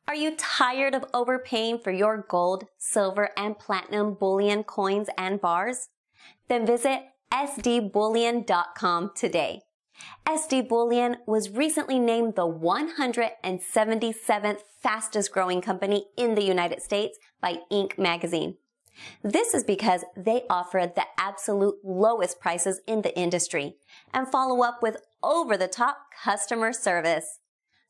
Are you tired of overpaying for your gold, silver, and platinum bullion coins and bars? Then visit sdbullion.com today. SD Bullion was recently named the 177th fastest growing company in the United States by Inc. magazine. This is because they offer the absolute lowest prices in the industry and follow up with over-the-top customer service.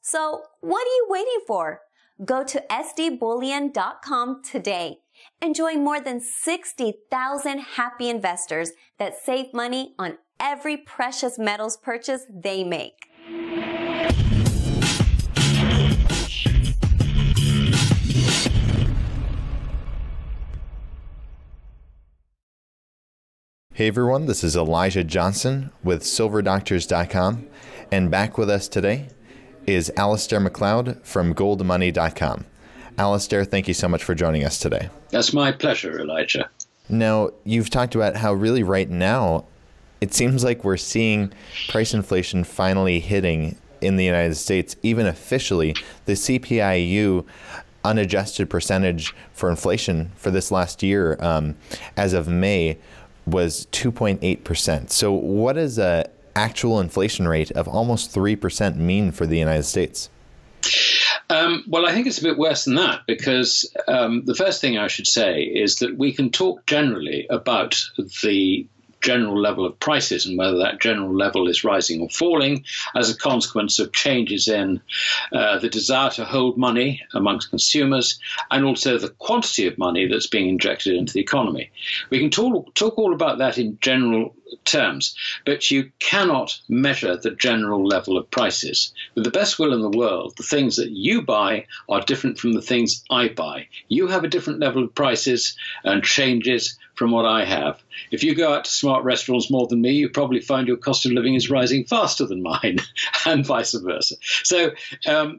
So what are you waiting for? Go to sdbullion.com today and join more than 60,000 happy investors that save money on every precious metals purchase they make. Hey everyone, this is Elijah Johnson with silverdoctors.com, and back with us today is Alasdair MacLeod from GoldMoney.com. Alasdair, thank you so much for joining us today. That's my pleasure, Elijah. Now, you've talked about how really right now, it seems like we're seeing price inflation finally hitting in the United States. Even officially, the CPIU unadjusted percentage for inflation for this last year, as of May, was 2.8%. So what does an actual inflation rate of almost 3% mean for the United States? Well, I think it's a bit worse than that, because the first thing I should say is that we can talk generally about the general level of prices and whether that general level is rising or falling as a consequence of changes in the desire to hold money amongst consumers and also the quantity of money that's being injected into the economy. We can talk all about that in general terms, but you cannot measure the general level of prices. With the best will in the world, the things that you buy are different from the things I buy. You have a different level of prices and changes from what I have. If you go out to smart restaurants more than me, you probably find your cost of living is rising faster than mine, and vice versa. So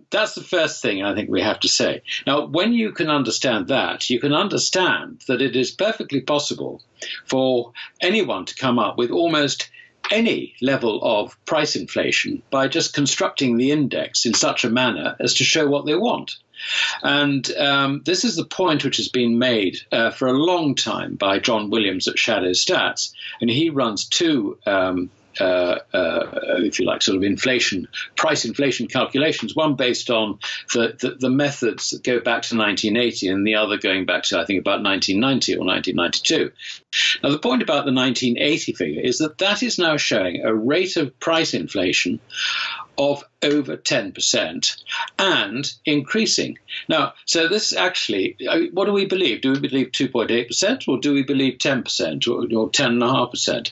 that's the first thing I think we have to say. Now, when you can understand that, you can understand that it is perfectly possible for anyone to come up with almost any level of price inflation by just constructing the index in such a manner as to show what they want. And this is the point which has been made for a long time by John Williams at Shadow Stats, and he runs two if you like, sort of price inflation calculations, one based on the methods that go back to 1980 and the other going back to, I think, about 1990 or 1992. Now, the point about the 1980 figure is that is now showing a rate of price inflation of over 10% and increasing. Now, so this actually, what do we believe? Do we believe 2.8% or do we believe 10% or 10.5%?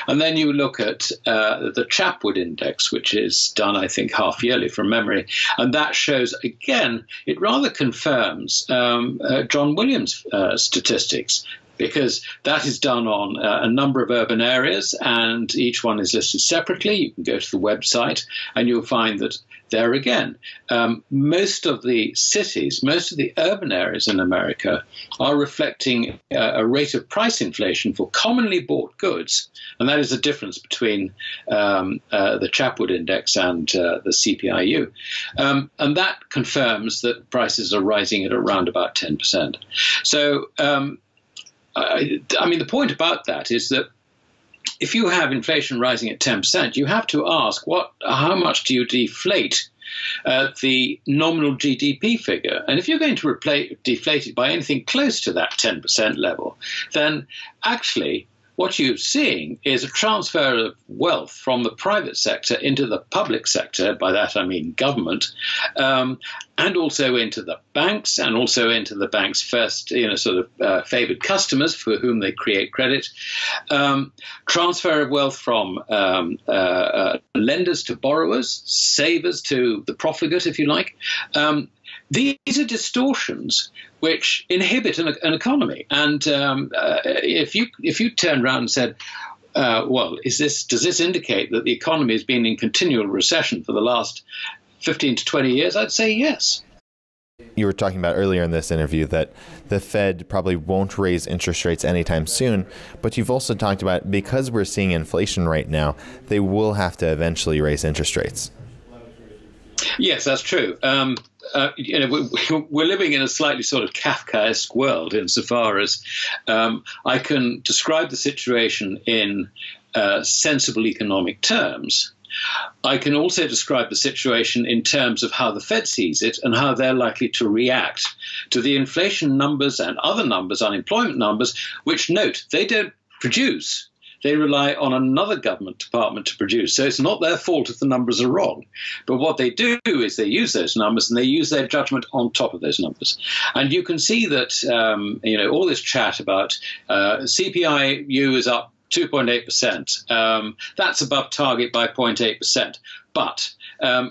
And then you look at the Chapwood Index, which is done, I think, half yearly from memory, and that shows, again, it rather confirms John Williams' statistics, because that is done on a number of urban areas, and each one is listed separately. You can go to the website, and you'll find that there again, most of the cities, most of the urban areas in America are reflecting a rate of price inflation for commonly bought goods, and that is the difference between the Chapwood Index and the CPIU. And that confirms that prices are rising at around about 10%. So, I mean, the point about that is that if you have inflation rising at 10%, you have to ask how much do you deflate the nominal GDP figure? And if you're going to deflate it by anything close to that 10% level, then actually what you're seeing is a transfer of wealth from the private sector into the public sector. By that I mean government, and also into the banks, and also into the banks' first, favored customers for whom they create credit. Transfer of wealth from lenders to borrowers, savers to the profligate, if you like. These are distortions which inhibit an economy. And if you turned around and said, well, does this indicate that the economy has been in continual recession for the last 15 to 20 years? I'd say yes. You were talking about earlier in this interview that the Fed probably won't raise interest rates anytime soon, but you've also talked about, because we're seeing inflation right now, they will have to eventually raise interest rates. Yes, that's true. we're living in a slightly sort of Kafkaesque world insofar as I can describe the situation in sensible economic terms. I can also describe the situation in terms of how the Fed sees it and how they're likely to react to the inflation numbers and other numbers, unemployment numbers, which, note, they don't produce. They rely on another government department to produce. So it's not their fault if the numbers are wrong. But what they do is they use those numbers and they use their judgment on top of those numbers. And you can see that, all this chat about CPIU is up 2.8%. That's above target by 0.8%. But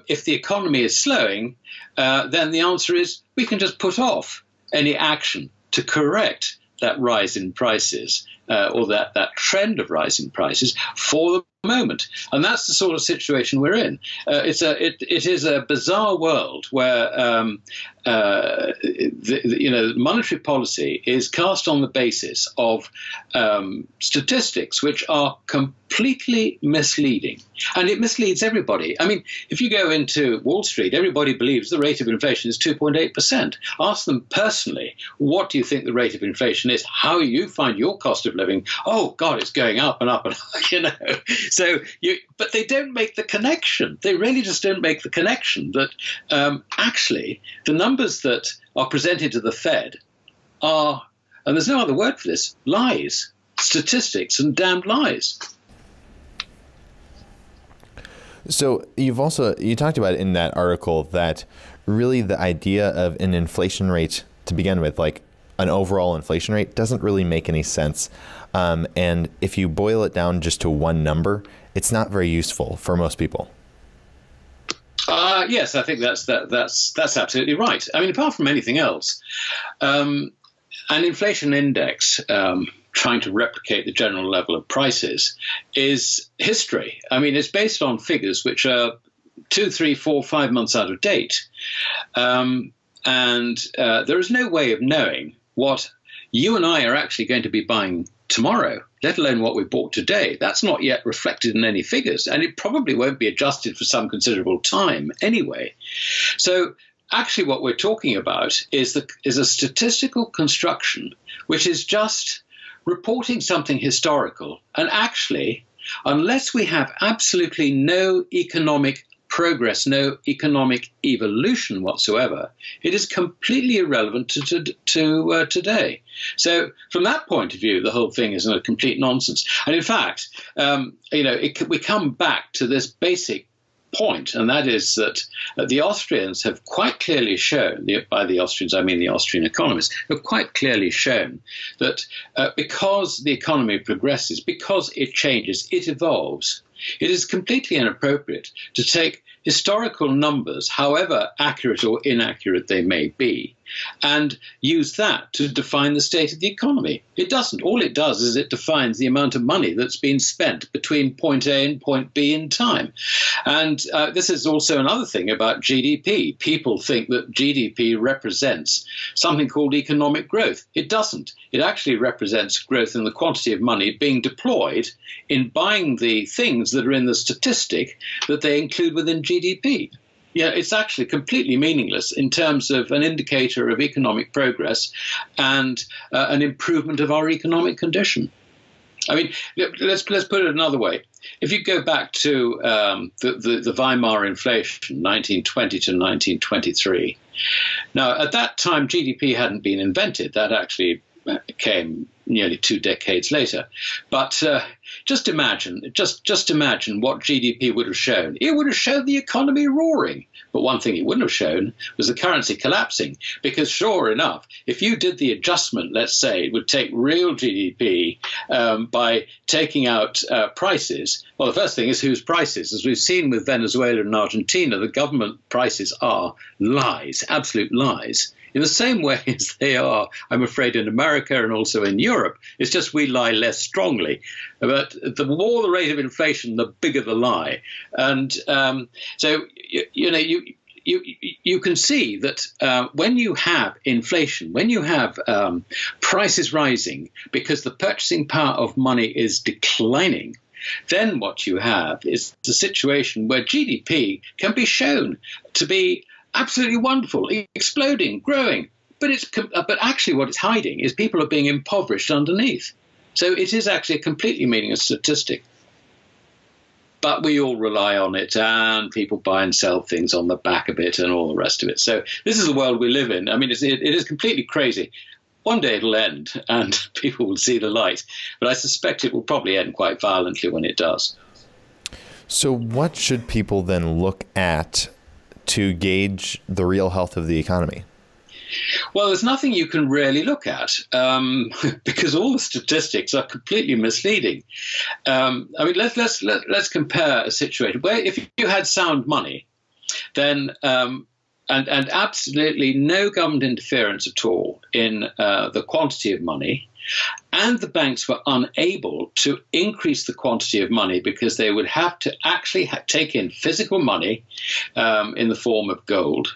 if the economy is slowing, then the answer is we can just put off any action to correct that rise in prices or that trend of rising prices for the moment. And that's the sort of situation we're in. It is a bizarre world where monetary policy is cast on the basis of statistics which are completely misleading. And it misleads everybody. I mean, if you go into Wall Street, everybody believes the rate of inflation is 2.8%. Ask them personally, what do you think the rate of inflation is? How you find your cost of living? Oh, God, it's going up and up and up, So, but they don't make the connection. They really just don't make the connection that actually the numbers that are presented to the Fed are, and there's no other word for this, lies, statistics and damned lies. So you talked about in that article that really the idea of an inflation rate to begin with, like an overall inflation rate, doesn't really make any sense. And if you boil it down just to one number, it's not very useful for most people. Yes, I think that's absolutely right. I mean, apart from anything else, an inflation index trying to replicate the general level of prices is history. I mean, it's based on figures which are 2, 3, 4, 5 months out of date. And there is no way of knowing what you and I are actually going to be buying tomorrow, let alone what we bought today. That's not yet reflected in any figures, and it probably won't be adjusted for some considerable time anyway. So actually what we're talking about is a statistical construction which is just reporting something historical. And actually, unless we have absolutely no economic progress, no economic evolution whatsoever, it is completely irrelevant to today. So from that point of view, the whole thing is a complete nonsense. And in fact, we come back to this basic point, and that is that the Austrians have quite clearly shown, by the Austrians I mean the Austrian economists, have quite clearly shown that because the economy progresses, because it changes, it evolves, it is completely inappropriate to take historical numbers, however accurate or inaccurate they may be, and use that to define the state of the economy. It doesn't. All it does is it defines the amount of money that's been spent between point A and point B in time. And this is also another thing about GDP. People think that GDP represents something called economic growth. It doesn't. It actually represents growth in the quantity of money being deployed in buying the things that are in the statistic that they include within GDP. Yeah, it's actually completely meaningless in terms of an indicator of economic progress and an improvement of our economic condition. I mean, let's put it another way. If you go back to the Weimar inflation, 1920 to 1923, now at that time GDP hadn't been invented. That actually came nearly 2 decades later. But just imagine what GDP would have shown. It would have shown the economy roaring. But one thing it wouldn't have shown was the currency collapsing. Because sure enough, if you did the adjustment, let's say, it would take real GDP by taking out prices. Well, the first thing is whose prices? As we've seen with Venezuela and Argentina, the government prices are lies, absolute lies. In the same way as they are, I'm afraid, in America and also in Europe. It's just we lie less strongly. But the more the rate of inflation, the bigger the lie. And so, you can see that when you have inflation, when you have prices rising because the purchasing power of money is declining, then what you have is a situation where GDP can be shown to be absolutely wonderful, exploding, growing. But actually what it's hiding is people are being impoverished underneath. So it is actually a completely meaningless statistic. But we all rely on it, and people buy and sell things on the back of it and all the rest of it. So this is the world we live in. I mean, it is completely crazy. One day it'll end and people will see the light. But I suspect it will probably end quite violently when it does. So what should people then look at to gauge the real health of the economy? Well, there's nothing you can really look at because all the statistics are completely misleading. I mean, let's compare a situation where if you had sound money, then and absolutely no government interference at all in the quantity of money, and the banks were unable to increase the quantity of money because they would have to actually take in physical money in the form of gold.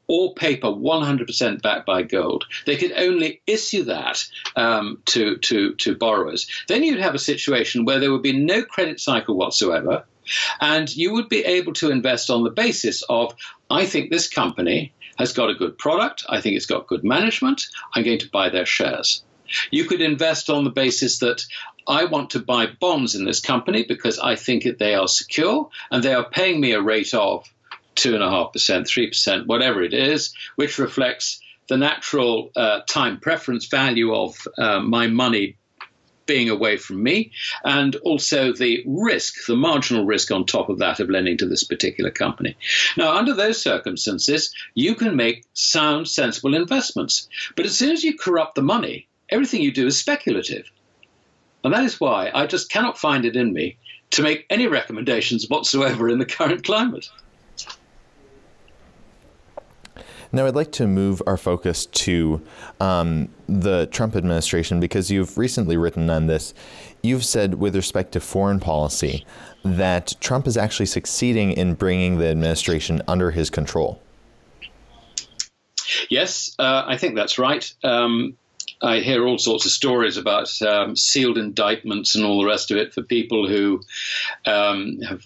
Or paper 100% backed by gold. They could only issue that to borrowers. Then you'd have a situation where there would be no credit cycle whatsoever, and you would be able to invest on the basis of, I think this company has got a good product, I think it's got good management, I'm going to buy their shares. You could invest on the basis that I want to buy bonds in this company because I think that they are secure and they are paying me a rate of 2.5%, 3%, whatever it is, which reflects the natural time preference value of my money being away from me, and also the risk, the marginal risk on top of that of lending to this particular company. Now, under those circumstances, you can make sound, sensible investments. But as soon as you corrupt the money, everything you do is speculative. And that is why I just cannot find it in me to make any recommendations whatsoever in the current climate. Now, I'd like to move our focus to the Trump administration, because you've recently written on this. You've said with respect to foreign policy that Trump is actually succeeding in bringing the administration under his control. Yes, I think that's right. I hear all sorts of stories about sealed indictments and all the rest of it for people who have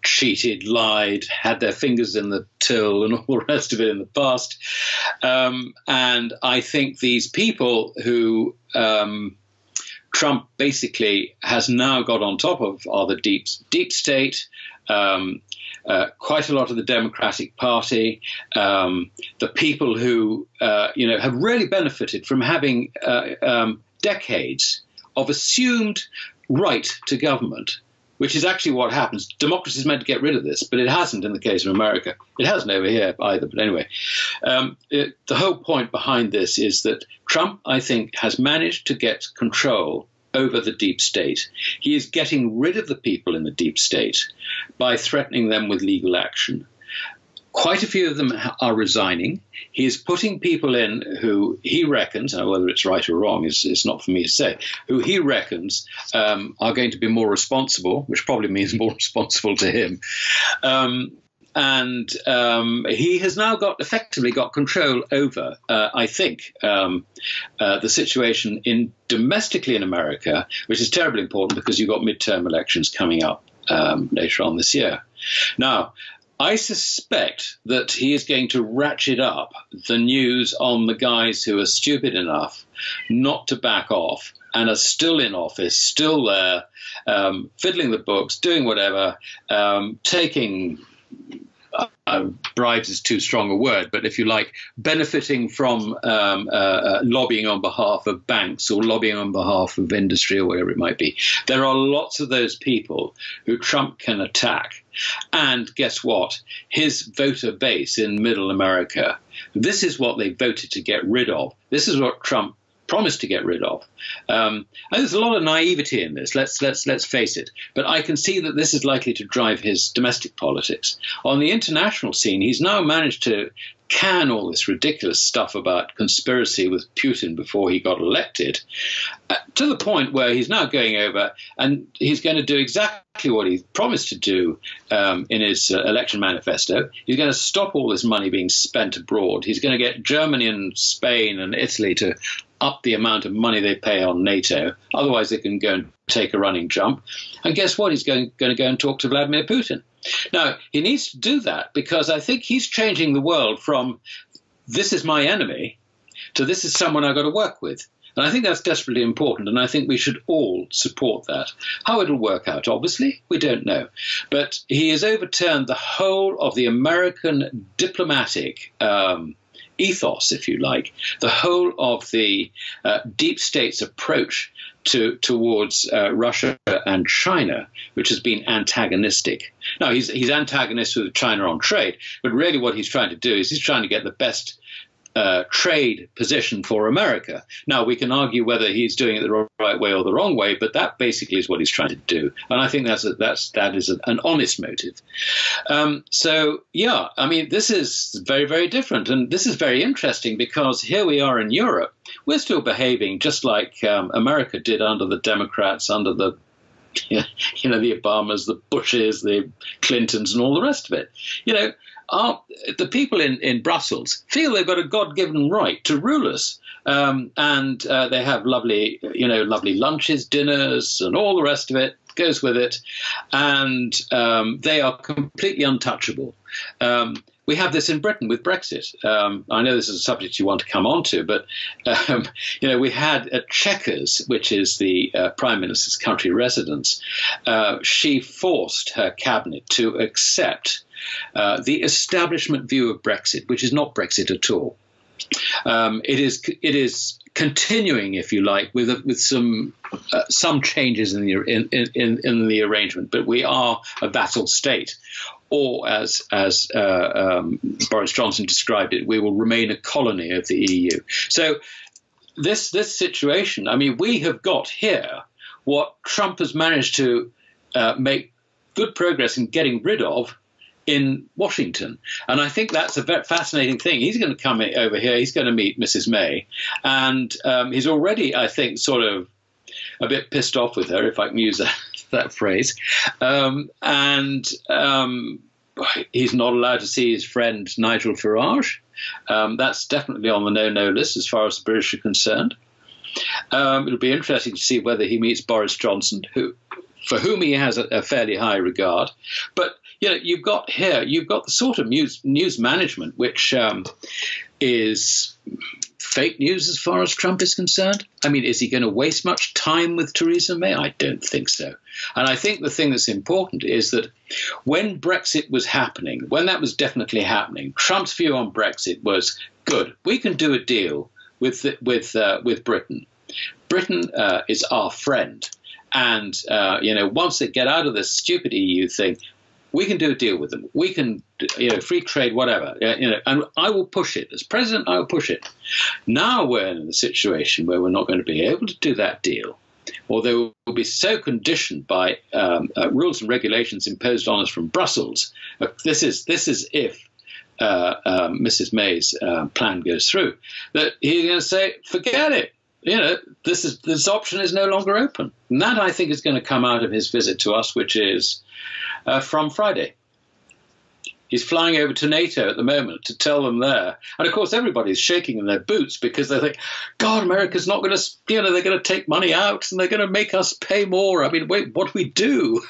cheated, lied, had their fingers in the till and all the rest of it in the past. And I think these people who Trump basically has now got on top of are the deep state, quite a lot of the Democratic Party, the people who, have really benefited from having decades of assumed right to government, which is actually what happens. Democracy is meant to get rid of this, but it hasn't in the case of America. It hasn't over here either. But anyway, the whole point behind this is that Trump, I think, has managed to get control over the deep state. He is getting rid of the people in the deep state by threatening them with legal action. Quite a few of them are resigning. He is putting people in who he reckons, whether it's right or wrong is not for me to say, who he reckons are going to be more responsible, which probably means more responsible to him. And he has now effectively got control over, I think, the situation domestically in America, which is terribly important because you've got midterm elections coming up later on this year. Now, I suspect that he is going to ratchet up the news on the guys who are stupid enough not to back off and are still in office, still there, fiddling the books, doing whatever, taking bribes is too strong a word, but if you like, benefiting from lobbying on behalf of banks or lobbying on behalf of industry or whatever it might be. There are lots of those people who Trump can attack. And guess what? His voter base in middle America, this is what they voted to get rid of. This is what Trump promised to get rid of. And there's a lot of naivety in this, let's face it. But I can see that this is likely to drive his domestic politics. On the international scene, he's now managed to can all this ridiculous stuff about conspiracy with Putin before he got elected, to the point where he's now going over and he's going to do exactly what he promised to do in his election manifesto. He's going to stop all this money being spent abroad. He's going to get Germany and Spain and Italy to up the amount of money they pay on NATO. Otherwise, they can go and take a running jump. And guess what? He's going to go and talk to Vladimir Putin. Now, he needs to do that because I think he's changing the world from this is my enemy to this is someone I've got to work with. And I think that's desperately important, and I think we should all support that. How it'll work out, obviously, we don't know. But he has overturned the whole of the American diplomatic ethos, if you like, the whole of the deep state's approach towards Russia and China, which has been antagonistic. Now, he's antagonistic with China on trade, but really what he's trying to do is he's trying to get the best trade position for America. Now, we can argue whether he's doing it the right way or the wrong way, but that basically is what he's trying to do. And I think that is an honest motive. So, yeah, I mean, this is very, very different. And this is very interesting because here we are in Europe. We're still behaving just like America did under the Democrats, under the the Obamas, the Bushes, the Clintons, and all the rest of it. The people in Brussels feel they've got a God-given right to rule us, and they have lovely lunches, dinners, and all the rest of it goes with it, and they are completely untouchable. We have this in Britain with Brexit. I know this is a subject you want to come on to, but we had at Chequers, which is the Prime Minister's country residence, she forced her cabinet to accept the establishment view of Brexit, which is not Brexit at all. It is continuing, if you like, with some changes in the arrangement, but we are a vassal state. Or as Boris Johnson described it, we will remain a colony of the EU. So this situation, I mean, we have got here what Trump has managed to make good progress in getting rid of in Washington. And I think that's a very fascinating thing. He's going to come over here. He's going to meet Mrs. May. And he's already, I think, sort of a bit pissed off with her, if I can use that phrase. He's not allowed to see his friend Nigel Farage. That's definitely on the no-no list as far as the British are concerned. It'll be interesting to see whether he meets Boris Johnson, for whom he has a fairly high regard. But you've got the sort of news management which is fake news as far as Trump is concerned. I mean, is he going to waste much time with Theresa May? I don't think so. And I think the thing that's important is that when Brexit was happening, when that was definitely happening, Trump's view on Brexit was, good, we can do a deal with Britain. Britain is our friend. And, once they get out of this stupid EU thing, we can do a deal with them. We can, free trade, whatever. And I will push it. As president, I will push it. Now we're in a situation where we're not going to be able to do that deal, or they will be so conditioned by rules and regulations imposed on us from Brussels. This is if Mrs. May's plan goes through, that he's going to say, forget it. This option is no longer open. And that, I think, is going to come out of his visit to us, which is from Friday. He's flying over to NATO at the moment to tell them there. And, of course, everybody's shaking in their boots because they think, God, America's not going to, they're going to take money out and they're going to make us pay more. I mean, wait, what do we do?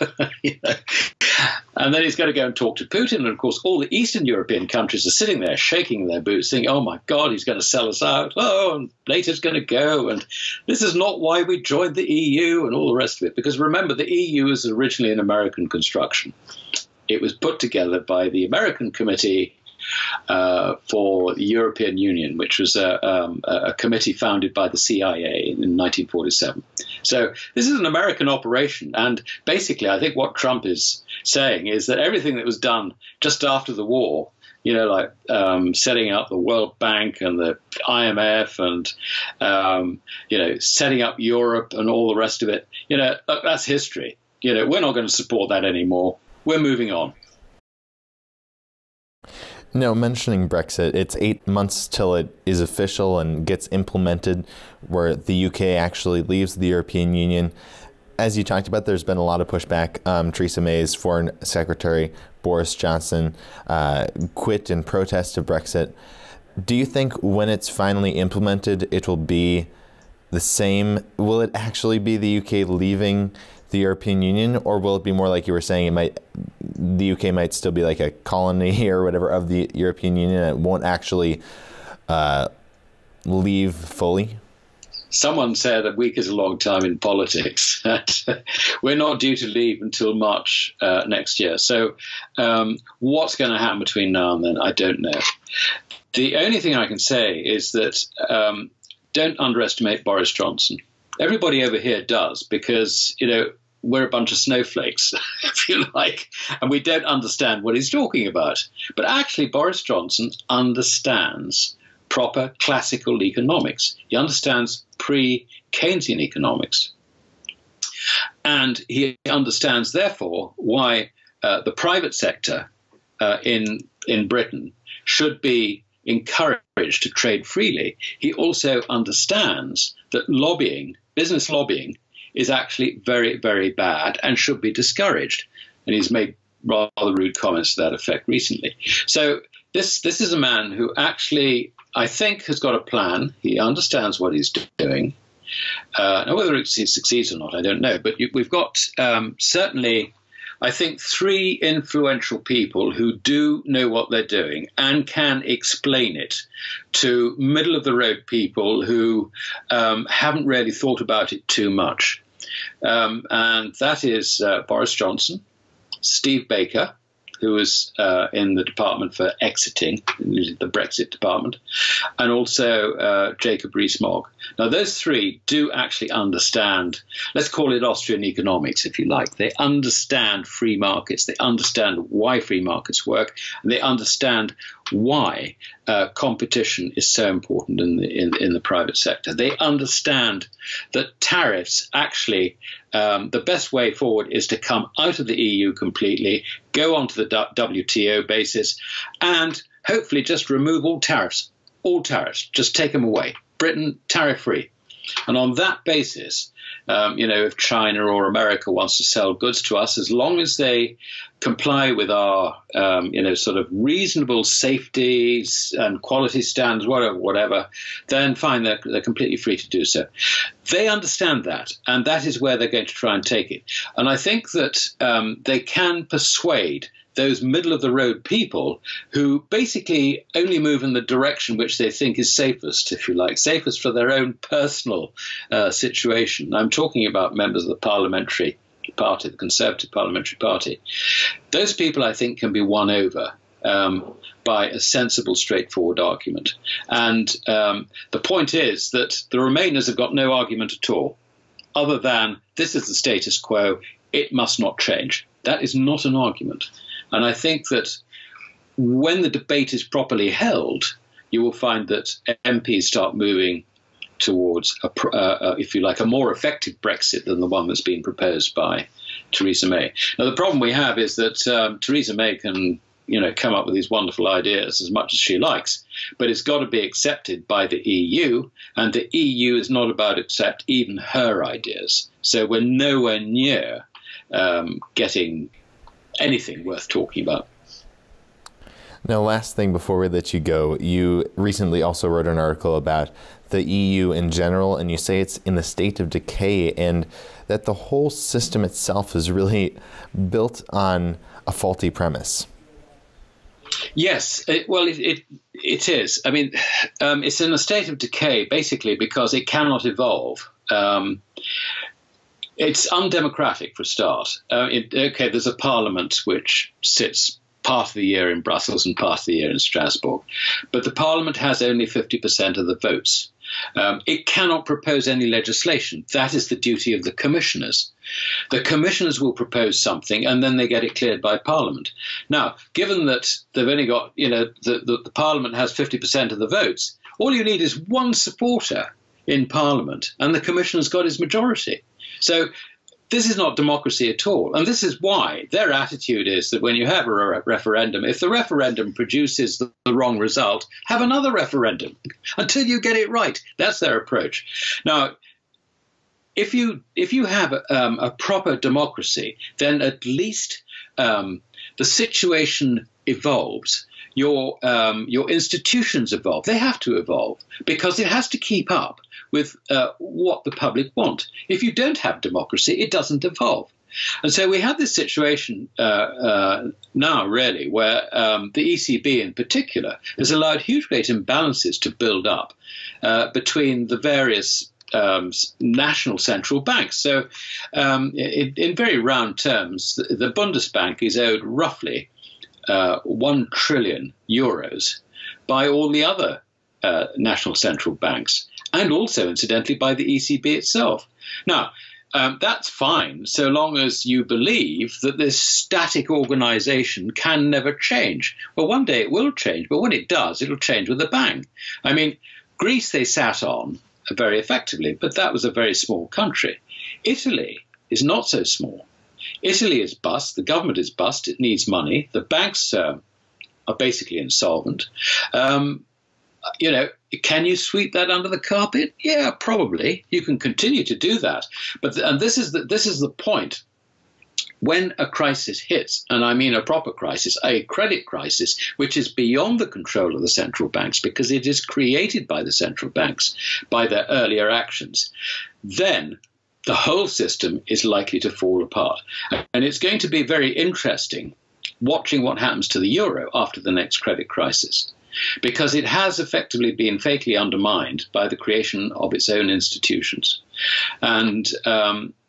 And then he's going to go and talk to Putin. And, of course, all the Eastern European countries are sitting there shaking in their boots thinking, oh, my God, he's going to sell us out. Oh, and NATO's going to go. And this is not why we joined the EU and all the rest of it. Because remember, the EU is originally an American construction. It was put together by the American Committee for the European Union, which was a committee founded by the CIA in 1947. So this is an American operation. And basically, I think what Trump is saying is that everything that was done just after the war, like setting up the World Bank and the IMF and, setting up Europe and all the rest of it, that's history. We're not going to support that anymore. We're moving on. No, mentioning Brexit, it's 8 months till it is official and gets implemented, where the UK actually leaves the European Union. As you talked about, there's been a lot of pushback. Theresa May's Foreign Secretary, Boris Johnson, quit in protest of Brexit. Do you think when it's finally implemented, it will be the same? Will it actually be the UK leaving the European Union, or will it be more like you were saying, the UK might still be like a colony or whatever of the European Union, and it won't actually leave fully? Someone said a week is a long time in politics. We're not due to leave until March next year. So what's going to happen between now and then, I don't know. The only thing I can say is that don't underestimate Boris Johnson. Everybody over here does, because, we're a bunch of snowflakes, if you like, and we don't understand what he's talking about. But actually, Boris Johnson understands proper classical economics. He understands pre-Keynesian economics. And he understands, therefore, why the private sector in Britain should be encouraged to trade freely. He also understands that business lobbying, is actually very, very bad and should be discouraged. And he's made rather rude comments to that effect recently. So this is a man who actually, I think, has got a plan. He understands what he's doing. Now, whether he succeeds or not, I don't know. But we've got certainly, I think, 3 influential people who do know what they're doing and can explain it to middle-of-the-road people who haven't really thought about it too much. And that is Boris Johnson, Steve Baker, who was in the department for exiting, the Brexit department, and also Jacob Rees-Mogg. Now, those 3 do actually understand, let's call it Austrian economics, if you like. They understand free markets. They understand why free markets work, and they understand why competition is so important in the private sector. They understand that tariffs actually, the best way forward is to come out of the EU completely, go onto the WTO basis, and hopefully just remove all tariffs, just take them away. Britain, tariff-free. And on that basis, if China or America wants to sell goods to us, as long as they comply with our, sort of reasonable safeties and quality standards, whatever, then fine, they're completely free to do so. They understand that, and that is where they're going to try and take it. And I think that they can persuade those middle-of-the-road people who basically only move in the direction which they think is safest, if you like, safest for their own personal situation. I'm talking about members of the parliamentary party, the Conservative Parliamentary Party. Those people, I think, can be won over by a sensible, straightforward argument. And the point is that the Remainers have got no argument at all, other than this is the status quo, it must not change. That is not an argument. And I think that when the debate is properly held, you will find that MPs start moving towards, if you like, a more effective Brexit than the one that's been proposed by Theresa May. Now, the problem we have is that Theresa May can, come up with these wonderful ideas as much as she likes, but it's got to be accepted by the EU, and the EU is not about to accept even her ideas. So we're nowhere near getting anything worth talking about. Now, last thing before we let you go, you recently also wrote an article about the EU in general, and you say it's in a state of decay, and that the whole system itself is really built on a faulty premise. Yes, it is. I mean, it's in a state of decay basically because it cannot evolve. It's undemocratic for a start. There's a parliament which sits part of the year in Brussels and part of the year in Strasbourg, but the parliament has only 50% of the votes. It cannot propose any legislation. That is the duty of the commissioners. The commissioners will propose something and then they get it cleared by Parliament. Now, given that they've only got, the Parliament has 50% of the votes, all you need is one supporter in Parliament and the commissioner's got his majority. So this is not democracy at all. And this is why their attitude is that when you have a referendum, if the referendum produces the wrong result, have another referendum until you get it right. That's their approach. Now, if you have a proper democracy, then at least the situation evolves. Your institutions evolve. They have to evolve because it has to keep up with what the public want. If you don't have democracy, it doesn't evolve. And so we have this situation now, really, where the ECB in particular has allowed huge great imbalances to build up between the various national central banks. So in very round terms, the Bundesbank is owed roughly 1 trillion euros by all the other national central banks, and also, incidentally, by the ECB itself. Now, that's fine so long as you believe that this static organization can never change. Well, one day it will change, but when it does, it'll change with a bang. I mean, Greece they sat on very effectively, but that was a very small country. Italy is not so small. Italy is bust, the government is bust, it needs money, the banks are basically insolvent. You know, can you sweep that under the carpet? Yeah, probably. You can continue to do that. But and this is the point. When a crisis hits, and I mean a proper crisis, a credit crisis, which is beyond the control of the central banks because it is created by the central banks by their earlier actions, then the whole system is likely to fall apart. And it's going to be very interesting watching what happens to the euro after the next credit crisis, because it has effectively been fatally undermined by the creation of its own institutions. And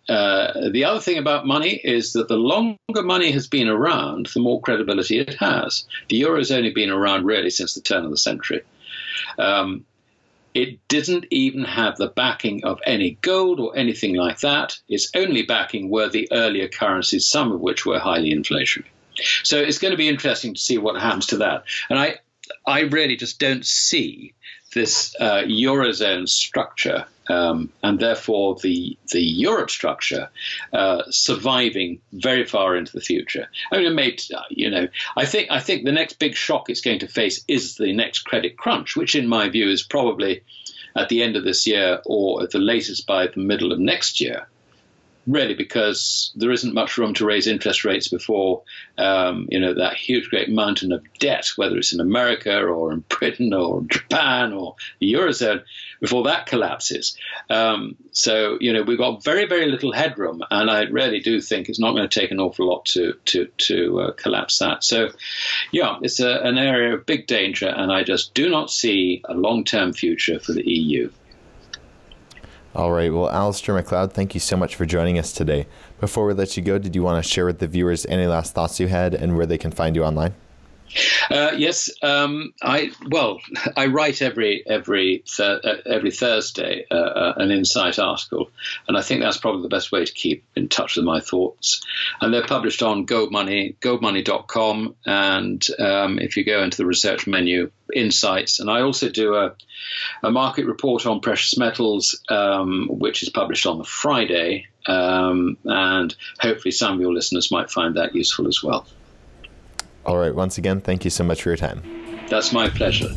the other thing about money is that the longer money has been around, the more credibility it has. The euro has only been around really since the turn of the century. It didn't even have the backing of any gold or anything like that. Its only backing were the earlier currencies, some of which were highly inflationary. So it's going to be interesting to see what happens to that. And I really just don't see this Eurozone structure and therefore the Europe structure surviving very far into the future. I mean, I think the next big shock it's going to face is the next credit crunch, which in my view is probably at the end of this year or at the latest by the middle of next year. Really, because there isn't much room to raise interest rates before, that huge, great mountain of debt, whether it's in America or in Britain or Japan or the Eurozone, before that collapses. So, we've got very, very little headroom, and I really do think it's not going to take an awful lot to collapse that. So, yeah, it's an area of big danger, and I just do not see a long-term future for the EU. All right. Well, Alasdair MacLeod, thank you so much for joining us today. Before we let you go, did you want to share with the viewers any last thoughts you had and where they can find you online? Yes. I write every Thursday an Insight article, and I think that's probably the best way to keep in touch with my thoughts. And they're published on GoldMoney, goldmoney.com, and if you go into the research menu, Insights. And I also do a market report on precious metals, which is published on the Friday, and hopefully some of your listeners might find that useful as well. All right. Once again, thank you so much for your time. That's my pleasure.